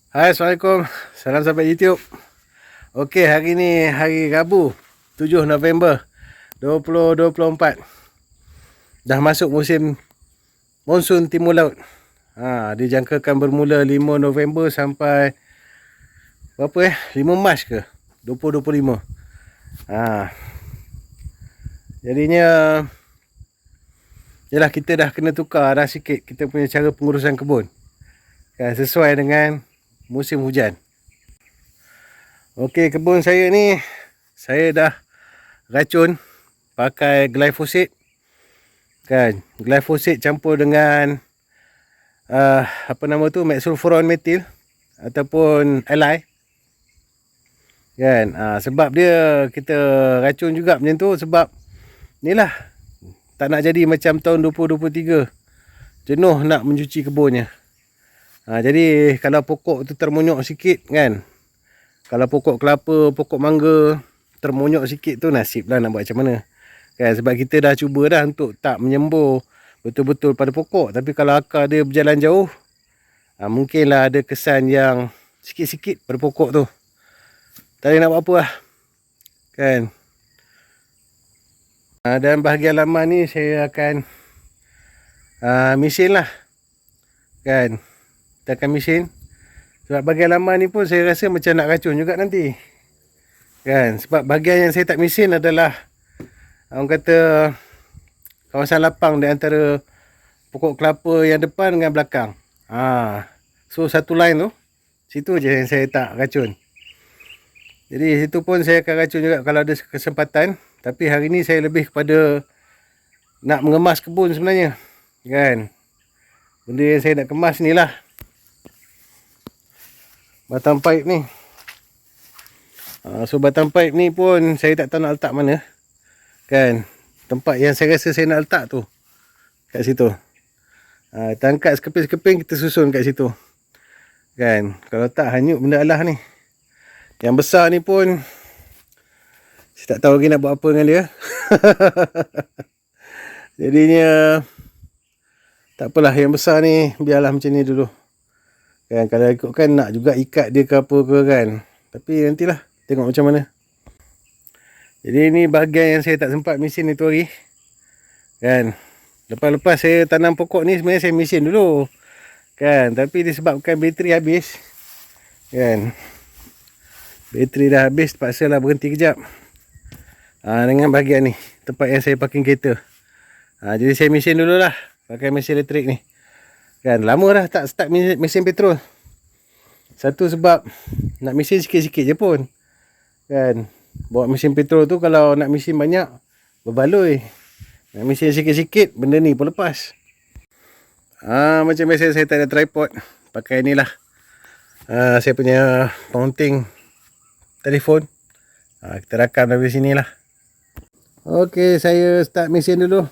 Hai, Assalamualaikum. Salam sahabat YouTube. Okey, hari ni hari Rabu, 7 November 2024. Dah masuk musim monsun timur laut. Dijangkakan bermula 5 November sampai berapa 5 Mac ke? 2025. Jadinya yalah, kita dah kena tukar dah sikit kita punya cara pengurusan kebun. Kan, sesuai dengan musim hujan. Okey, kebun saya ni saya dah racun pakai glyphosate. Kan, glyphosate campur dengan metsulfuron metil ataupun alai. Kan, sebab dia kita racun juga macam tu sebab inilah tak nak jadi macam tahun 2023. Jenuh nak mencuci kebunnya. Jadi kalau pokok tu termonyok sikit kan, kalau pokok kelapa, pokok mangga termonyok sikit tu nasib lah nak buat macam mana. Kan, sebab kita dah cuba dah untuk tak menyembur betul-betul pada pokok. Tapi kalau akar dia berjalan jauh, mungkinlah ada kesan yang sikit-sikit pada pokok tu. Tak boleh nak buat apa lah. Kan. Dan bahagian laman ni saya akan mesin lah. Kan. Kita akan mesin. Sebab bahagian laman ni pun saya rasa macam nak racun juga nanti. Kan. Sebab bahagian yang saya tak mesin adalah orang kata kawasan lapang di antara pokok kelapa yang depan dengan belakang. So satu line tu, situ je yang saya tak racun. Jadi situ pun saya akan racun juga kalau ada kesempatan. Tapi hari ni saya lebih kepada nak mengemas kebun sebenarnya. Kan. Benda yang saya nak kemas ni lah batang pipe ni. So batang pipe ni pun saya tak tahu nak letak mana. Kan. Tempat yang saya rasa saya nak letak tu, kat situ. Kita angkat sekeping-sekeping, kita susun kat situ. Kan. Kalau tak hanyut benda alah ni. Yang besar ni pun saya tak tahu lagi nak buat apa dengan dia. Jadinya tak apalah, yang besar ni biarlah macam ni dulu. Kan, kalau ikutkan nak juga ikat dia ke apa ke kan. Tapi nantilah tengok macam mana. Jadi ni bahagian yang saya tak sempat mesin itu hari. Kan. Lepas-lepas saya tanam pokok ni sebenarnya saya mesin dulu. Kan, tapi disebabkan bateri habis. Kan. Bateri dah habis, terpaksa lah berhenti kejap. Dengan bahagian ni, tempat yang saya parking kereta. Jadi saya mesin dulu lah, pakai mesin elektrik ni. Kan, lama dah tak start mesin petrol. Satu sebab nak mesin sikit-sikit je pun. Kan, bawa mesin petrol tu kalau nak mesin banyak, berbaloi. Nak mesin sikit-sikit, benda ni pun lepas. Macam biasa saya tak ada tripod, pakai ni lah. Saya punya mounting telefon. Kita rakam dari sini lah. Okey, saya start mesin dulu.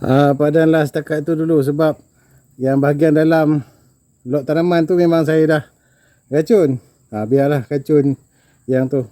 Padanlah setakat tu dulu, sebab yang bahagian dalam lot tanaman tu memang saya dah racun. Biarlah racun yang tu.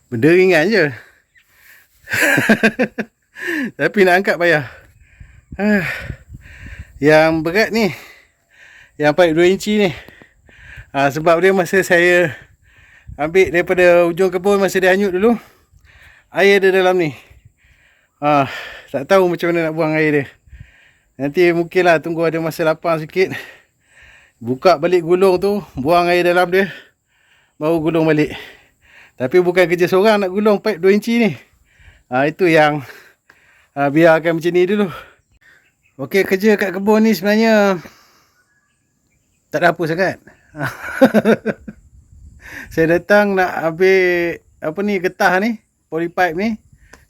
Benda ringan je. Tapi nak angkat payah. Yang berat ni, yang paip 2 inci ni. Sebab dia masa saya ambil daripada ujung kebun, masa dia hanyut dulu, air ada dalam ni. Tak tahu macam mana nak buang air dia. Nanti mungkinlah tunggu ada masa lapang sikit, buka balik gulung tu, buang air dalam dia, baru gulung balik. Tapi bukan kerja seorang nak gulung paip 2 inci ni. Itu yang biarkan macam ni dulu. Okey, kerja kat kebun ni sebenarnya tak ada apa sangat. Saya datang nak ambil getah ni, polypipe ni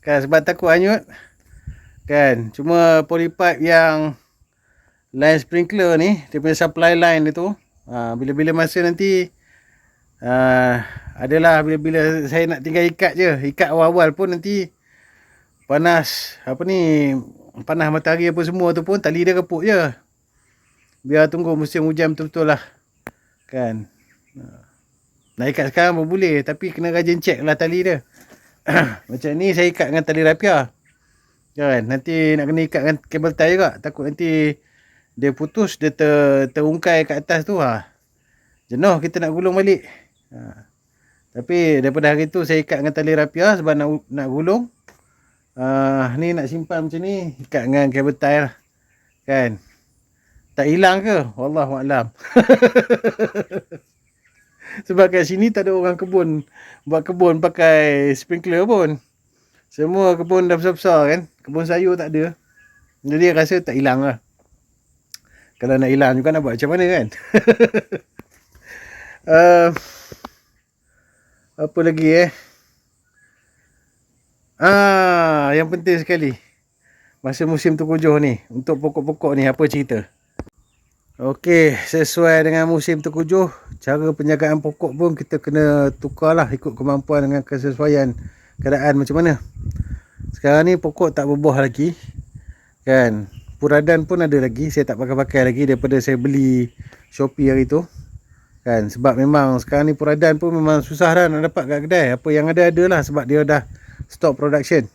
kan, sebab takut hanyut kan. Cuma polypipe yang line sprinkler ni, dia punya supply line itu, bila-bila masa nanti adalah bila-bila saya nak tinggal ikat je. Ikat awal-awal pun nanti panas panas matahari apa semua tu pun tali dia kepuk je. Biar tunggu musim hujan betul-betul lah kan. Nak ikat sekarang pun boleh, tapi kena rajin check lah tali dia. Macam ni saya ikat dengan tali rapia kan. Nanti nak kena ikat dengan kabel tie juga. Takut nanti dia putus, dia terungkai kat atas tu. Jenuh kita nak gulung balik. Tapi daripada hari tu saya ikat dengan tali rapia sebab nak gulung. Ni nak simpan macam ni, ikat dengan kabel tie lah kan. Tak hilang ke? Wallahualam. Sebab kat sini tak ada orang kebun buat kebun pakai sprinkler pun. Semua kebun dah besar-besar kan. Kebun sayur tak ada. Jadi rasa tak hilang lah. Kalau nak hilang juga nak buat macam mana kan. Apa lagi yang penting sekali masa musim tengkujuh ni, untuk pokok-pokok ni, apa cerita? Okey, sesuai dengan musim tengkujuh, cara penjagaan pokok pun kita kena tukarlah ikut kemampuan dengan kesesuaian keadaan macam mana. Sekarang ni pokok tak berbuah lagi, kan. Puradan pun ada lagi, saya tak pakai-pakai lagi daripada saya beli Shopee hari tu. Kan, sebab memang sekarang ni puradan pun memang susah dah nak dapat kat kedai. Apa yang ada lah sebab dia dah stop production.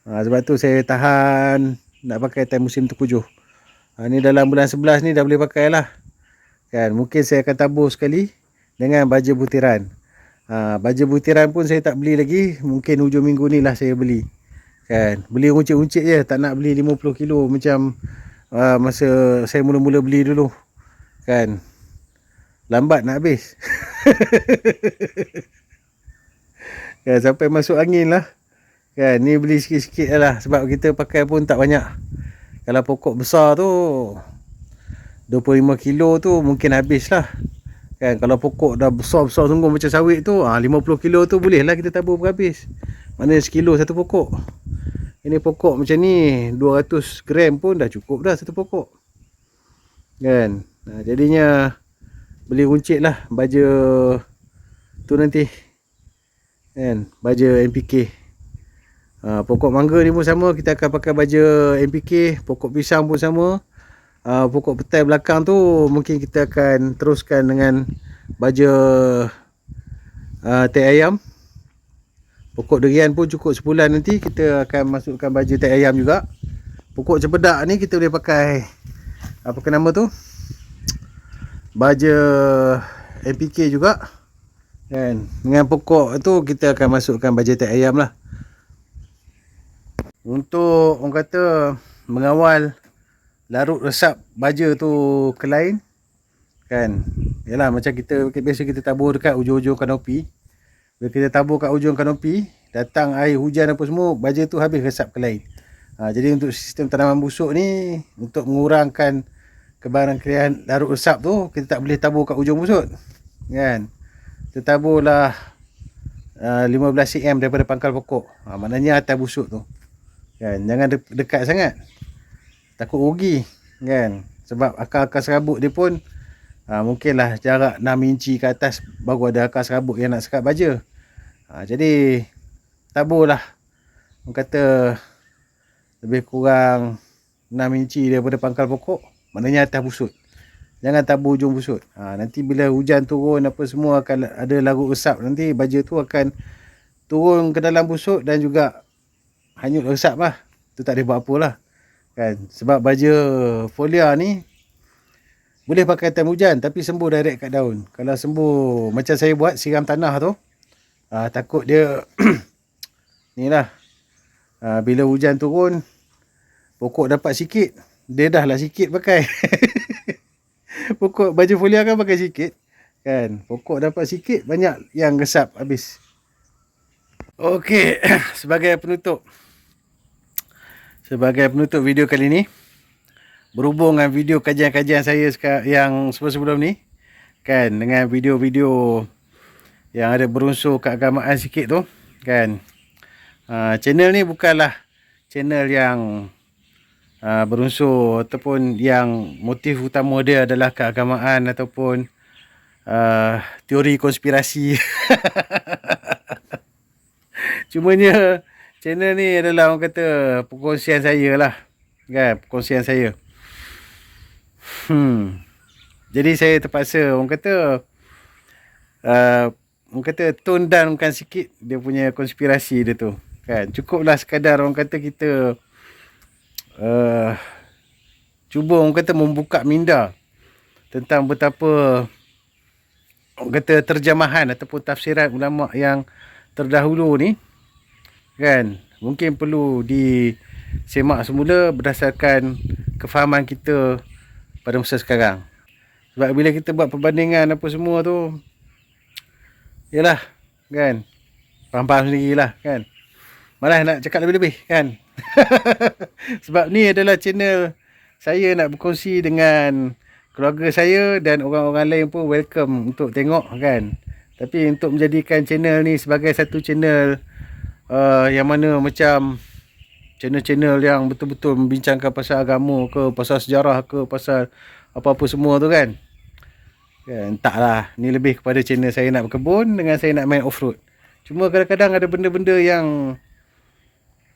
Sebab tu saya tahan nak pakai time musim tengkujuh. Ni dalam bulan 11 ni dah boleh pakai lah. Kan, mungkin saya akan tabur sekali dengan baja butiran. Baja butiran pun saya tak beli lagi. Mungkin hujung minggu ni lah saya beli. Kan, beli uncik-uncik je. Tak nak beli 50 kilo macam masa saya mula-mula beli dulu. Kan, lambat nak habis. Kan, sampai masuk angin lah. Kan, ni beli sikit-sikit lah. Sebab kita pakai pun tak banyak. Kalau pokok besar tu 25 kilo tu mungkin habis lah. Kan, kalau pokok dah besar-besar sungguh macam sawit tu 50 kilo tu boleh lah kita tabur berhabis. Mana sekilo satu pokok. Ini pokok macam ni 200 gram pun dah cukup dah satu pokok. Kan, jadinya beli runcit lah baja tu nanti. Kan, baja NPK. Pokok mangga ni pun sama, kita akan pakai baja NPK. Pokok pisang pun sama. Pokok petai belakang tu mungkin kita akan teruskan dengan baja tai ayam. Pokok durian pun cukup sebulan nanti kita akan masukkan baja tai ayam juga. Pokok cempedak ni kita boleh pakai apa ke nama tu, baja NPK juga. Kan, dengan pokok tu kita akan masukkan baja tai ayam lah. Untuk orang kata mengawal larut resap baja tu ke lain, kan, yalah macam kita biasa kita tabur dekat ujung-ujung kanopi. Bila kita tabur kat ujung kanopi, datang air hujan apa semua, baja tu habis resap ke lain. Jadi untuk sistem tanaman busuk ni, untuk mengurangkan kebarangkalian larut resap tu, kita tak boleh tabur kat ujung busuk, kan. Kita taburlah 15 cm daripada pangkal pokok. Maknanya atas busuk tu, kan, jangan dekat sangat, takut rugi, kan. Sebab akar-akar serabut dia pun mungkinlah jarak 6 inci ke atas baru ada akar serabut yang nak sekat baja. Jadi taburlah orang kata lebih kurang 6 inci daripada pangkal pokok, maknanya atas busut. Jangan tabur ujung busut. Nanti bila hujan turun apa semua akan ada larut resap, nanti baja tu akan turun ke dalam busut dan juga hanyut resap lah. Tu tak boleh buat apa lah, kan. Sebab baja folia ni boleh pakai time hujan tapi sembuh direct kat daun. Kalau sembuh macam saya buat siram tanah tu, takut dia ni lah, bila hujan turun pokok dapat sikit, dia dah lah sikit pakai. Pokok baja folia kan pakai sikit, kan. Pokok dapat sikit, banyak yang resap habis. Okey, sebagai penutup video kali ni, berhubung dengan video kajian-kajian saya yang sebelum ni, kan, dengan video-video yang ada berunsur keagamaan sikit tu, kan. Channel ni bukanlah channel yang berunsur ataupun yang motif utama dia adalah keagamaan ataupun teori konspirasi. Cumanya channel ni adalah orang kata perkongsian saya lah, kan, perkongsian saya. Jadi saya terpaksa orang kata tone downkan sikit dia punya konspirasi dia tu, kan. Cukuplah sekadar orang kata kita cuba orang kata membuka minda tentang betapa orang kata terjemahan ataupun tafsiran ulama yang terdahulu ni, kan, mungkin perlu disemak semula berdasarkan kefahaman kita pada masa sekarang. Sebab bila kita buat perbandingan apa semua tu, yalah, kan, faham-faham sendirilah, kan. Malah nak cakap lebih-lebih, kan. Sebab ni adalah channel saya nak berkongsi dengan keluarga saya dan orang-orang lain pun welcome untuk tengok, kan. Tapi untuk menjadikan channel ni sebagai satu channel yang mana macam channel-channel yang betul-betul membincangkan pasal agama ke, pasal sejarah ke, pasal apa-apa semua tu kan. Entahlah, ni lebih kepada channel saya nak berkebun dengan saya nak main off-road. Cuma kadang-kadang ada benda-benda yang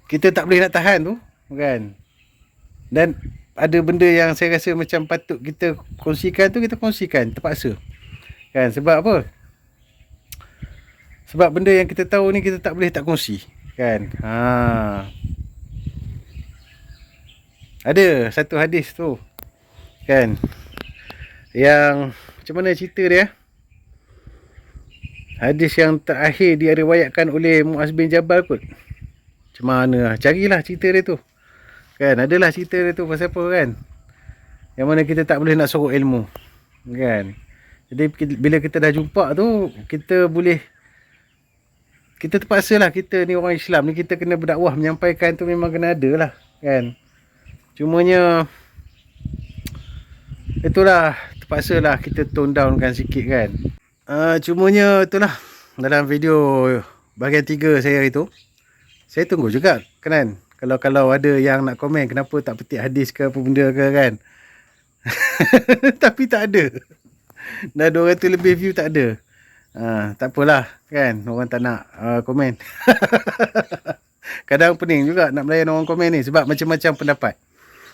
kita tak boleh nak tahan tu kan. Dan ada benda yang saya rasa macam patut kita kongsikan tu, kita kongsikan terpaksa. Kan, sebab apa? Sebab benda yang kita tahu ni kita tak boleh tak kongsi kan. Ada satu hadis tu kan, yang macam mana cerita dia? Hadis yang terakhir diriwayatkan oleh Muaz bin Jabal kot. Macam mana? Carilah cerita dia tu. Kan, adalah cerita dia tu pasal apa kan? Yang mana kita tak boleh nak sorok ilmu. Kan? Jadi bila kita dah jumpa tu, kita boleh, kita terpaksa lah, kita ni orang Islam ni, kita kena berdakwah, menyampaikan tu memang kena ada lah kan. Cumanya itulah, terpaksa lah kita tone down kan sikit kan. Cumanya itulah, dalam video bahagian 3 saya itu, saya tunggu juga kan, kalau ada yang nak komen kenapa tak petik hadis ke apa benda ke kan. Tapi tak ada. Dah 200 lebih view tak ada. Tak apalah kan, orang tak nak komen. Kadang pening juga nak melayan orang komen ni, sebab macam-macam pendapat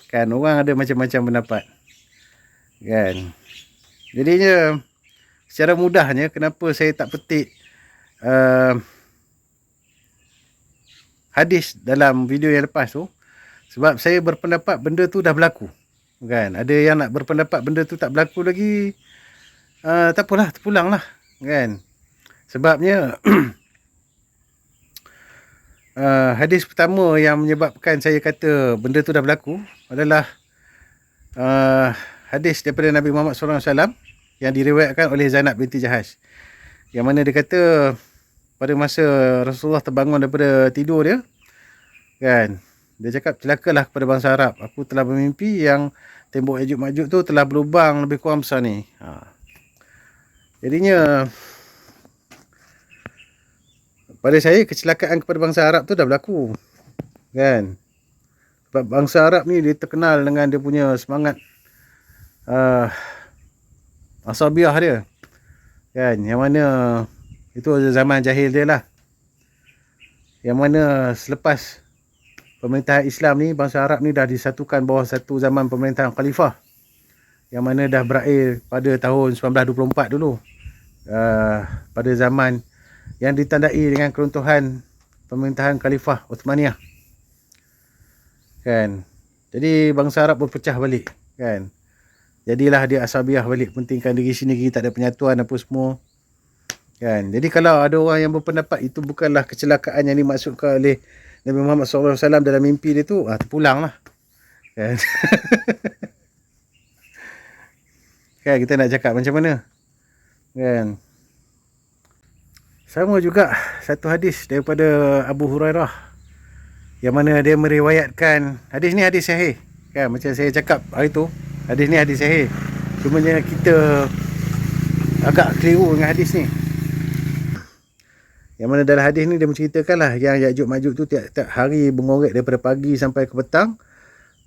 kan, orang ada macam-macam pendapat kan. Jadinya secara mudahnya, kenapa saya tak petik hadis dalam video yang lepas tu, sebab saya berpendapat benda tu dah berlaku kan. Ada yang nak berpendapat benda tu tak berlaku lagi, tak apalah, terpulang lah kan. Sebabnya hadis pertama yang menyebabkan saya kata benda tu dah berlaku adalah hadis daripada Nabi Muhammad SAW yang diriwayatkan oleh Zainab binti Jahash, yang mana dia kata pada masa Rasulullah terbangun daripada tidur dia kan, dia cakap, celakalah kepada bangsa Arab, aku telah bermimpi yang tembok Ya'juj Ma'juj tu telah berlubang lebih kurang besar ni. Jadinya pada saya, kecelakaan kepada bangsa Arab tu dah berlaku kan. Sebab bangsa Arab ni dia terkenal dengan dia punya semangat asabiah dia kan, yang mana itu zaman jahil dia lah, yang mana selepas pemerintahan Islam ni, bangsa Arab ni dah disatukan bawah satu zaman pemerintahan khalifah, yang mana dah berakhir pada tahun 1924 dulu, pada zaman yang ditandai dengan keruntuhan pemerintahan Khalifah Uthmaniyah kan. Jadi bangsa Arab berpecah balik kan. Jadilah dia asabiah balik, pentingkan diri sendiri, tak ada penyatuan apa semua kan. Jadi kalau ada orang yang berpendapat itu bukanlah kecelakaan yang dimaksudkan oleh Nabi Muhammad SAW dalam mimpi dia tu, terpulang lah kan. Kan, kita nak cakap macam mana kan. Sama juga satu hadis daripada Abu Hurairah, yang mana dia meriwayatkan, hadis ni hadis sahih kan, macam saya cakap hari tu, hadis ni hadis sahih. Cumanya kita agak keliru dengan hadis ni, yang mana dalam hadis ni dia menceritakan lah yang Ya'juj Ma'juj tu tiap-tiap hari mengorek daripada pagi sampai ke petang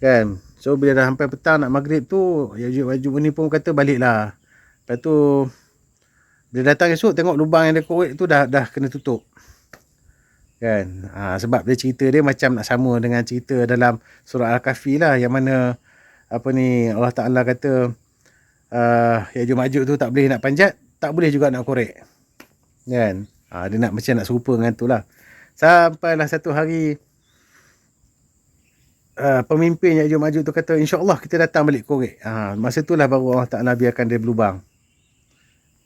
kan. So bila dah sampai petang nak maghrib tu, Ya'juj Ma'juj ni pun kata baliklah. Lepas tu bila datang esok, tengok lubang yang dia korek tu dah kena tutup kan. Sebab dia cerita dia macam nak sama dengan cerita dalam surah Al-Kahfi lah, yang mana apa ni, Allah Ta'ala kata Ya'juj Ma'juj tu tak boleh nak panjat, tak boleh juga nak korek kan. Dia nak macam nak serupa dengan tu lah. Sampailah satu hari pemimpin Ya'juj Ma'juj tu kata, InsyaAllah kita datang balik korek. Masa tu lah baru Allah Ta'ala biarkan dia berlubang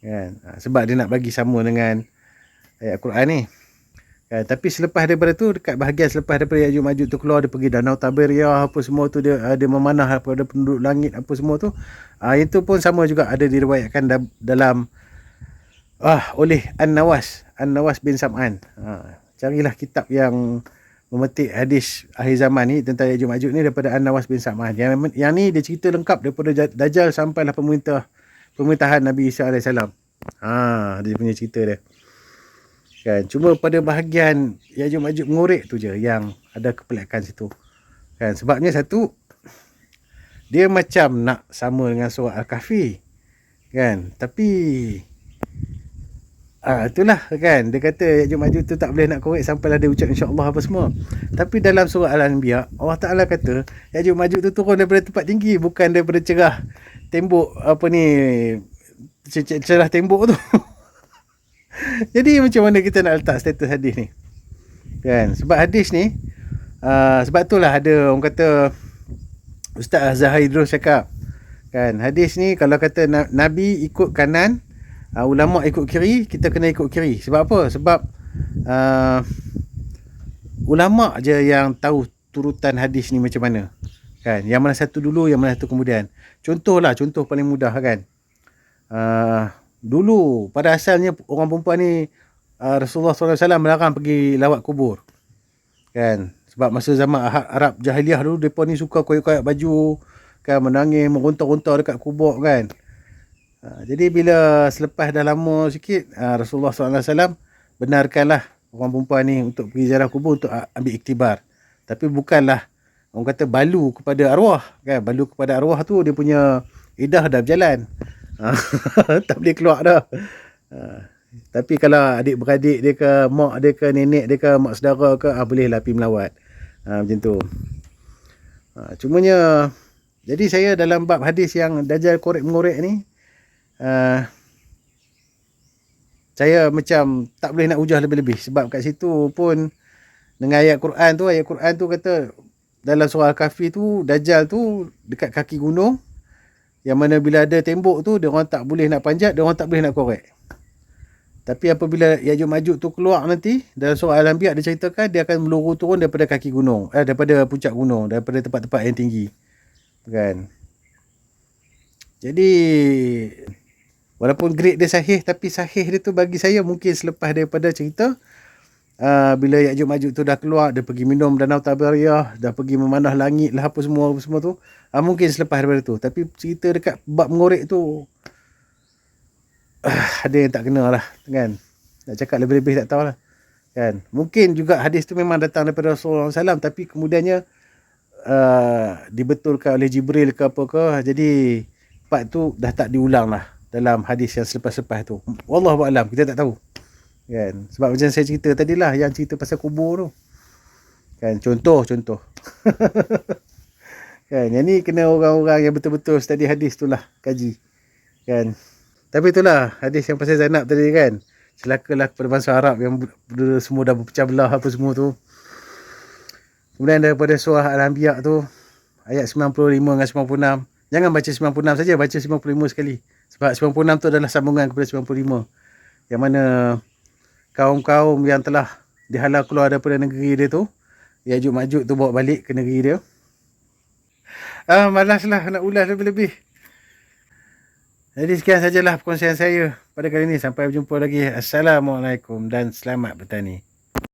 kan. Sebab dia nak bagi sama dengan ayat Quran ni kan. Tapi selepas daripada tu, dekat bahagian selepas daripada Ya'juj Ma'juj tu keluar, dia pergi Danau Taberiyah apa semua tu, dia memanah pada penduduk langit apa semua tu. Itu pun sama juga, ada diriwayatkan dalam oleh An-Nawas bin Sam'an. Carilah kitab yang memetik hadis akhir zaman ni tentang Ya'juj Ma'juj ni daripada An-Nawas bin Sam'an. Yang ni dia cerita lengkap daripada Dajjal sampailah pemerintahan Nabi Isa AS. Dia punya cerita dia Kan, cuma pada bahagian Ya'juj Ma'juj mengorek tu je yang ada kepelikan situ. Kan, sebabnya satu, dia macam nak sama dengan surah Al-Kahfi. Kan, tapi itulah kan, dia kata Ya'juj Ma'juj tu tak boleh nak korek sampailah dia ucap insya-Allah apa semua. Tapi dalam surah Al-Anbiya, Allah Taala kata Ya'juj Ma'juj tu turun daripada tempat tinggi, bukan daripada cerah tembok apa ni, cerah tembok tu. Jadi macam mana kita nak letak status hadis ni? Kan, sebab hadis ni sebab itulah ada orang kata, Ustaz Zahid Idrus cakap kan, hadis ni kalau kata Nabi ikut kanan, ulama ikut kiri, kita kena ikut kiri. Sebab apa? Sebab ulama je yang tahu turutan hadis ni macam mana. Kan? Yang mana satu dulu, yang mana satu kemudian. Contoh paling mudah kan. Dulu pada asalnya orang perempuan ni Rasulullah SAW melarang pergi lawat kubur. Kan? Sebab masa zaman Arab Jahiliah dulu, mereka ni suka koyak-koyak baju, kan, menangis, meronta-ronta dekat kubur kan. Jadi bila selepas dah lama sikit, Rasulullah SAW benarkanlah orang perempuan ni untuk pergi ziarah kubur untuk ambil iktibar. Tapi bukanlah orang kata balu kepada arwah kan. Balu kepada arwah tu dia punya idah dah berjalan. Tak boleh keluar dah. Tapi kalau adik-beradik dia ke, mak dia ke, nenek dia ke, mak saudara ke, bolehlah pergi melawat. Macam tu. Cumanya, jadi saya dalam bab hadis yang Dajjal korek-mengorek ni, saya macam tak boleh nak hujah lebih-lebih. Sebab kat situ pun dengan ayat Quran tu kata dalam surah Al-Kahfi tu, Dajjal tu dekat kaki gunung, yang mana bila ada tembok tu, dia orang tak boleh nak panjat, dia orang tak boleh nak korek. Tapi apabila Ya'juj Ma'juj tu keluar nanti, dalam surah Al-Anbiya dia ceritakan dia akan meluru turun daripada kaki gunung, daripada puncak gunung, daripada tempat-tempat yang tinggi. Kan? Jadi walaupun grade dia sahih, tapi sahih dia tu bagi saya mungkin selepas daripada cerita bila Ya'juj Ma'juj tu dah keluar, dia pergi minum danau Tabariyah, dah pergi memanah langit lah apa semua tu, mungkin selepas daripada tu. Tapi cerita dekat bab mengorek tu, ada yang tak kena lah kan. Nak cakap lebih-lebih tak tahulah kan. Mungkin juga hadis tu memang datang daripada Rasulullah SAW, tapi kemudiannya dibetulkan oleh Jibril ke apa ke, jadi part tu dah tak diulang lah dalam hadis yang selepas-lepas tu. Wallahu a'lam, kita tak tahu kan. Sebab macam saya cerita tadilah, yang cerita pasal kubur tu kan, contoh kan, yang ni kena orang-orang yang betul-betul study hadis tu lah kaji kan. Tapi itulah hadis yang pasal Zainab tadi kan, celakalah kepada bangsa Arab yang semua dah berpecah belah apa semua tu. Kemudian daripada surah Al-Anbiya tu, ayat 95 dengan 96. Jangan baca 96 saja, baca 95 sekali. Sebab 96 tu adalah sambungan kepada 95. Yang mana kaum-kaum yang telah dihalau keluar daripada negeri dia tu, Ya'juj Ma'juj tu bawa balik ke negeri dia. Malaslah nak ulas lebih-lebih. Jadi sekian sajalah perkongsian saya pada kali ini. Sampai berjumpa lagi. Assalamualaikum dan selamat bertani.